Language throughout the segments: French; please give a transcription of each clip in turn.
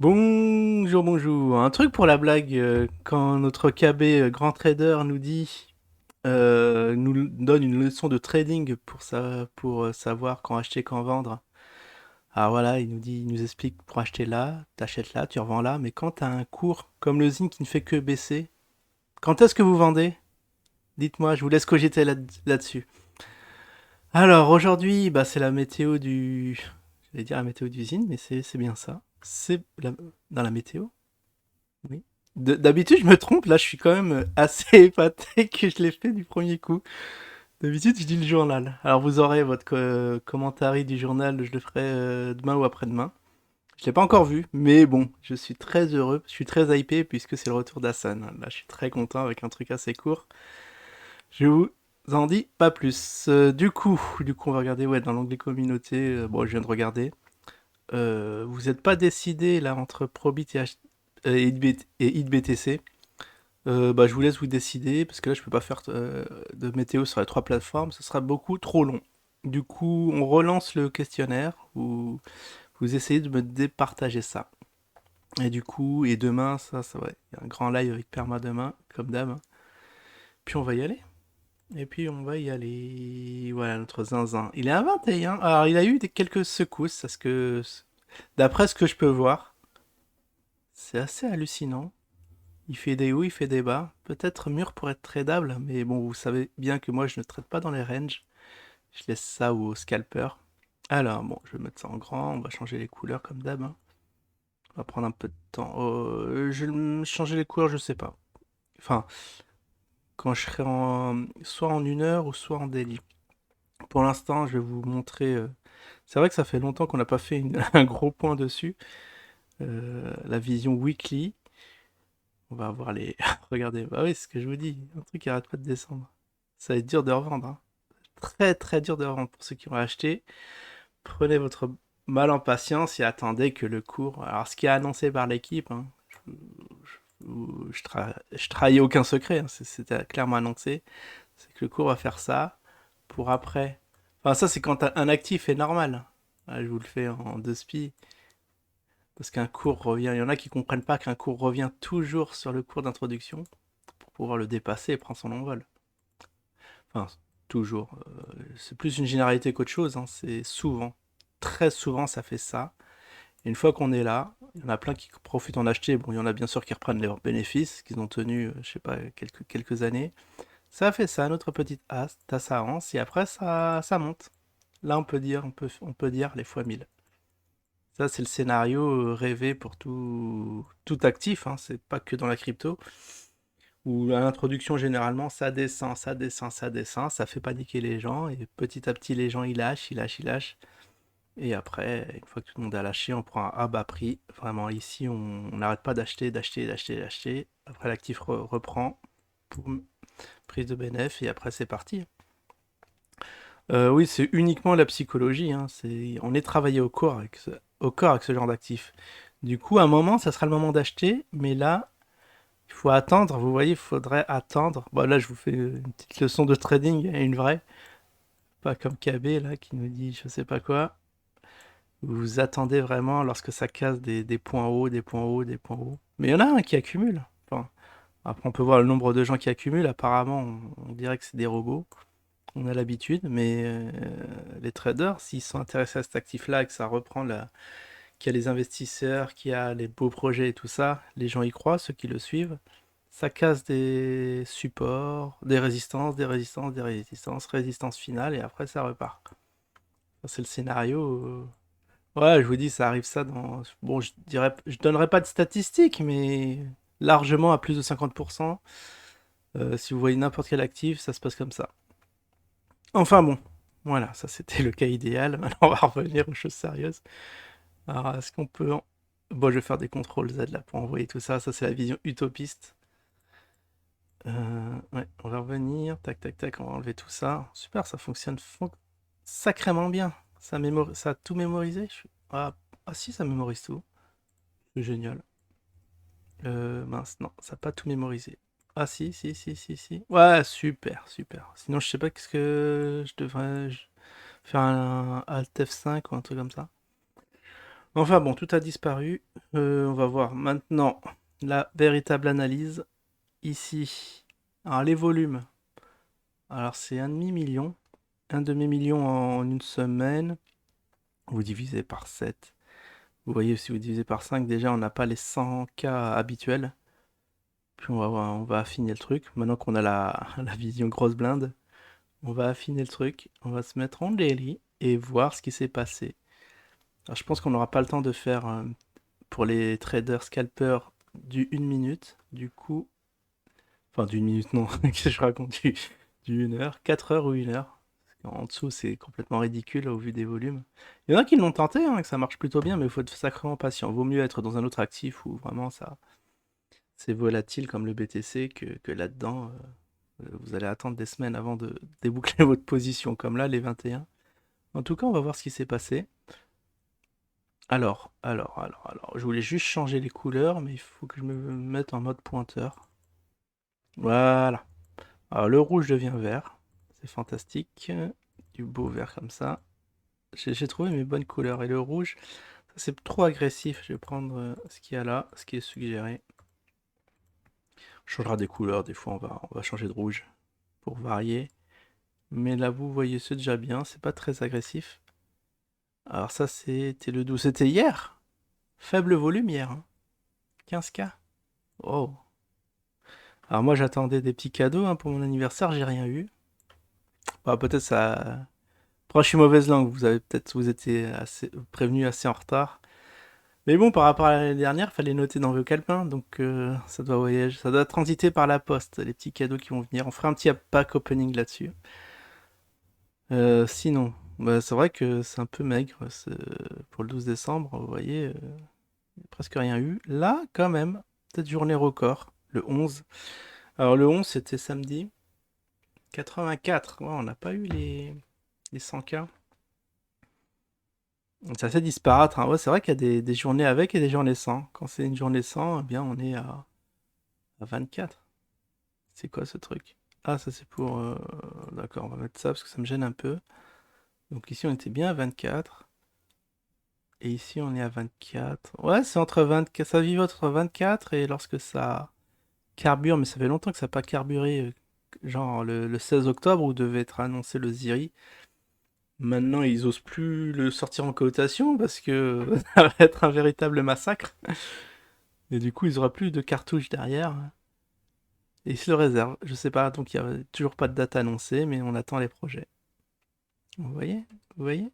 Bonjour, bonjour. Un truc pour la blague, quand notre KB grand trader nous dit, nous donne une leçon de trading pour savoir quand acheter, quand vendre. Alors voilà, il nous explique pour acheter là, t'achètes là, tu revends là, mais quand t'as un cours comme le Zing qui ne fait que baisser, quand est-ce que vous vendez? Dites-moi, je vous laisse cogiter là-dessus. Alors aujourd'hui, bah, c'est la météo du... J'allais dire la météo d'usine, mais c'est bien ça. Dans la météo. Oui. D'habitude, je me trompe. Là, je suis quand même assez épaté que je l'ai fait du premier coup. D'habitude, je dis le journal. Alors, vous aurez votre commentary du journal. Je le ferai demain ou après-demain. Je l'ai pas encore vu, mais bon, je suis très heureux. Je suis très hypé puisque c'est le retour d'Hassan. Là, je suis très content avec un truc assez court. Je vous en dis pas plus. Du coup, on va regarder ouais, dans l'onglet communauté. Bon, je viens de regarder. Vous n'êtes pas décidé là entre Probit et HitBTC. Bah, je vous laisse vous décider, parce que là, je peux pas faire de météo sur les trois plateformes, ce sera beaucoup trop long. Du coup, on relance le questionnaire, où vous essayez de me départager ça. Et du coup, et demain, ça ouais, il y a un grand live avec Perma demain, comme d'hab. Puis on va y aller. Et puis on va y aller. Voilà, notre zinzin. Il est à 21. Alors, il a eu quelques secousses, parce que, d'après ce que je peux voir, c'est assez hallucinant. Il fait des hauts, il fait des bas. Peut-être mûr pour être tradable, mais bon, vous savez bien que moi je ne trade pas dans les ranges. Je laisse ça au scalper. Alors, bon, je vais mettre ça en grand. On va changer les couleurs comme d'hab, hein. On va prendre un peu de temps. Je vais changer les couleurs, je sais pas. Enfin, quand je serai soit en 1 heure ou soit en daily. Pour l'instant, je vais vous montrer. C'est vrai que ça fait longtemps qu'on n'a pas fait un gros point dessus. La vision weekly. On va avoir les. Regardez, bah oui, c'est ce que je vous dis. Un truc qui arrête pas de descendre. Ça va être dur de revendre, hein. Très très dur de revendre pour ceux qui ont acheté. Prenez votre mal en patience et attendez que le cours. Alors, ce qui est annoncé par l'équipe, hein, je trahis aucun secret, hein, c'était clairement annoncé, c'est que le cours va faire ça pour après. Enfin, ça, c'est quand un actif est normal. Là, je vous le fais en deux spi. Parce qu'un cours revient. Il y en a qui comprennent pas qu'un cours revient toujours sur le cours d'introduction pour pouvoir le dépasser et prendre son envol. Enfin, toujours. C'est plus une généralité qu'autre chose, hein, c'est souvent. Très souvent, ça fait ça. Et une fois qu'on est là, il y en a plein qui profitent en acheter. Bon, il y en a bien sûr qui reprennent leurs bénéfices, qu'ils ont tenus, je sais pas, quelques années. Ça fait ça, notre petite tasse à anse, et après ça monte. Là, on peut dire les fois 1000. Ça, c'est le scénario rêvé pour tout actif, hein, c'est pas que dans la crypto, où à l'introduction, généralement, ça descend, ça descend, ça descend, ça fait paniquer les gens, et petit à petit, les gens, ils lâchent, ils lâchent, ils lâchent. Et après, une fois que tout le monde a lâché, on prend un bas prix. Vraiment, ici, on n'arrête pas d'acheter, d'acheter, d'acheter, d'acheter. Après, l'actif reprend pour prise de bénéf et après, c'est parti. Oui, c'est uniquement la psychologie, hein. On est travaillé au corps avec ce genre d'actif. Du coup, à un moment, ça sera le moment d'acheter, mais là, il faut attendre. Vous voyez, il faudrait attendre. Bon, là, je vous fais une petite leçon de trading, et une vraie. Pas comme KB, là, qui nous dit je sais pas quoi. Vous attendez vraiment lorsque ça casse des points hauts, des points hauts, des points hauts. Mais il y en a un qui accumule. Enfin, après, on peut voir le nombre de gens qui accumulent. Apparemment, on dirait que c'est des robots. On a l'habitude, mais les traders, s'ils sont intéressés à cet actif-là et que ça reprend qu'il y a les investisseurs, qu'il y a les beaux projets et tout ça, les gens y croient, ceux qui le suivent. Ça casse des supports, des résistances, des résistances, des résistances, résistance finale, et après ça repart. Ça, c'est le scénario. Ouais, je vous dis, ça arrive ça dans. Bon, je donnerai pas de statistiques, mais largement à plus de 50%. Si vous voyez n'importe quel actif, ça se passe comme ça. Enfin bon, voilà, ça c'était le cas idéal. Maintenant, on va revenir aux choses sérieuses. Alors, est-ce qu'on peut. Bon, je vais faire des contrôles Z là pour envoyer tout ça. Ça, c'est la vision utopiste. Ouais, on va revenir. Tac, tac, tac, on va enlever tout ça. Super, ça fonctionne sacrément bien. Ça a tout mémorisé. Ah si, ça mémorise tout. C'est génial. Mince, non, ça n'a pas tout mémorisé. Ah si, si, si, si, si. Ouais, super, super. Sinon, je sais pas qu'est-ce que je devrais faire un Alt F5 ou un truc comme ça. Enfin bon, tout a disparu. On va voir maintenant la véritable analyse. Ici, alors les volumes. Alors c'est un demi-million. Un demi-million en une semaine. Vous divisez par 7. Vous voyez, si vous divisez par 5, déjà on n'a pas les 100 cas habituels. Puis on va affiner le truc. Maintenant qu'on a la vision grosse blinde, on va affiner le truc. On va se mettre en daily et voir ce qui s'est passé. Alors je pense qu'on n'aura pas le temps de faire pour les traders scalpers du 1 minute. Du coup, enfin du 1 minute non, qu'est-ce que je raconte du 1 heure, 4 heures ou 1 heure. En dessous, c'est complètement ridicule au vu des volumes. Il y en a qui l'ont tenté, hein, que ça marche plutôt bien, mais il faut être sacrément patient. Vaut mieux être dans un autre actif où vraiment ça, c'est volatile comme le BTC que là-dedans, vous allez attendre des semaines avant de déboucler votre position, comme là, les 21. En tout cas, on va voir ce qui s'est passé. Alors, je voulais juste changer les couleurs, mais il faut que je me mette en mode pointeur. Voilà. Alors, le rouge devient vert. C'est fantastique. Du beau vert comme ça. J'ai trouvé mes bonnes couleurs. Et le rouge, ça c'est trop agressif. Je vais prendre ce qu'il y a là, ce qui est suggéré. On changera des couleurs. Des fois, on va changer de rouge pour varier. Mais là, vous voyez, c'est déjà bien. C'est pas très agressif. Alors, ça, c'était le 12. C'était hier. Faible volume hier, hein. 15K. Oh. Alors moi j'attendais des petits cadeaux hein, pour mon anniversaire, j'ai rien eu. Bah, peut-être ça. Après, je suis mauvaise langue, vous avez peut-être vous étiez assez prévenu assez en retard. Mais bon, par rapport à l'année dernière, fallait noter dans vos calepins, donc ça doit voyager, ça doit transiter par la poste, les petits cadeaux qui vont venir. On fera un petit pack opening là-dessus. Sinon, bah, c'est vrai que c'est un peu maigre pour le 12 décembre, vous voyez, presque rien eu. Là, quand même, peut-être journée record, le 11. Alors le 11 c'était samedi. 84, ouais, on n'a pas eu les 100K. C'est assez disparate, hein. Ouais, c'est vrai qu'il y a des journées avec et des journées sans. Quand c'est une journée sans, eh bien on est à 24. C'est quoi ce truc? Ah, ça c'est pour... D'accord, on va mettre ça parce que ça me gêne un peu. Donc ici on était bien à 24. Et ici on est à 24. Ouais, c'est entre 24... Ça vivote entre 24 et lorsque ça carbure, mais ça fait longtemps que ça n'a pas carburé. Genre le 16 octobre où devait être annoncé le Ziri. Maintenant, ils osent plus le sortir en cotation parce que ça va être un véritable massacre. Et du coup, ils aura plus de cartouches derrière. Et ils se le réservent. Je sais pas, donc il n'y a toujours pas de date annoncée, mais on attend les projets. Vous voyez? Vous voyez?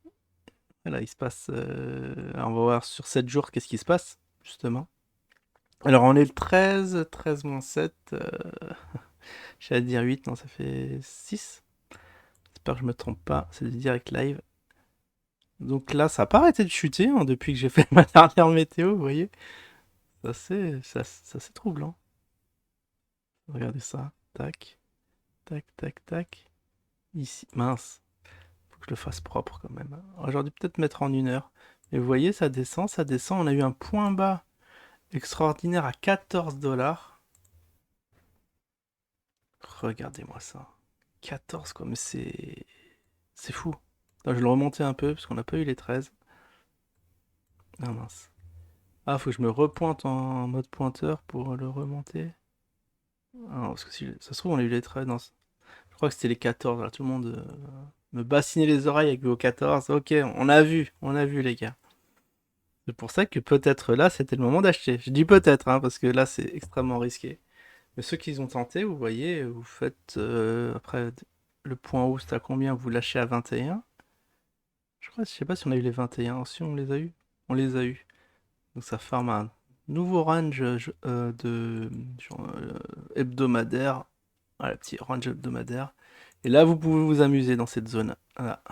Voilà, il se passe. Alors, on va voir sur 7 jours qu'est-ce qui se passe, justement. Alors, on est le 13, 13 moins 7. J'allais dire 8, non, ça fait 6. J'espère que je me trompe pas. C'est du direct live. Donc là, ça n'a pas arrêté de chuter hein, depuis que j'ai fait ma dernière météo, vous voyez? C'est assez troublant. Regardez ça. Tac, tac, tac, tac. Ici, mince. Faut que je le fasse propre quand même. Alors, j'aurais dû peut-être mettre en 1 heure. Mais vous voyez, ça descend, ça descend. On a eu un point bas extraordinaire à 14 dollars. Regardez-moi ça. 14 quoi, mais c'est fou. Attends, je vais le remonter un peu parce qu'on n'a pas eu les 13. Ah mince. Ah, faut que je me repointe en mode pointeur pour le remonter. Ah, non, parce que si ça se trouve, on a eu les 13. Non, je crois que c'était les 14. Là, tout le monde me bassinait les oreilles avec vos 14. Ok, on a vu les gars. C'est pour ça que peut-être là, c'était le moment d'acheter. Je dis peut-être, hein, parce que là, c'est extrêmement risqué. Mais ceux qui ont tenté, vous voyez, vous faites après le point haut, c'est à combien? Vous lâchez à 21. Je sais pas si on a eu les 21. Si on les a eu, on les a eu. Donc ça forme un nouveau range de genre, hebdomadaire. Voilà, petit range hebdomadaire. Et là, vous pouvez vous amuser dans cette zone. Voilà.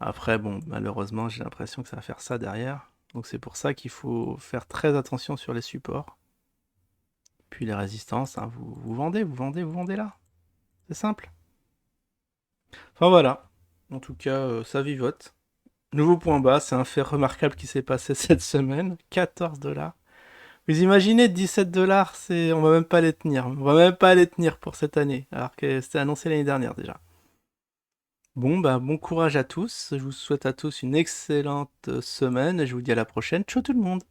Après, bon, malheureusement, j'ai l'impression que ça va faire ça derrière. Donc c'est pour ça qu'il faut faire très attention sur les supports. Puis les résistances, hein, vous vendez, vous vendez, vous vendez là. C'est simple. Enfin voilà. En tout cas, ça vivote. Nouveau point bas, c'est un fait remarquable qui s'est passé cette semaine. 14 dollars. Vous imaginez 17 dollars, on va même pas les tenir. On va même pas les tenir pour cette année. Alors que c'était annoncé l'année dernière déjà. Bon, bah, bon courage à tous. Je vous souhaite à tous une excellente semaine et je vous dis à la prochaine. Ciao tout le monde!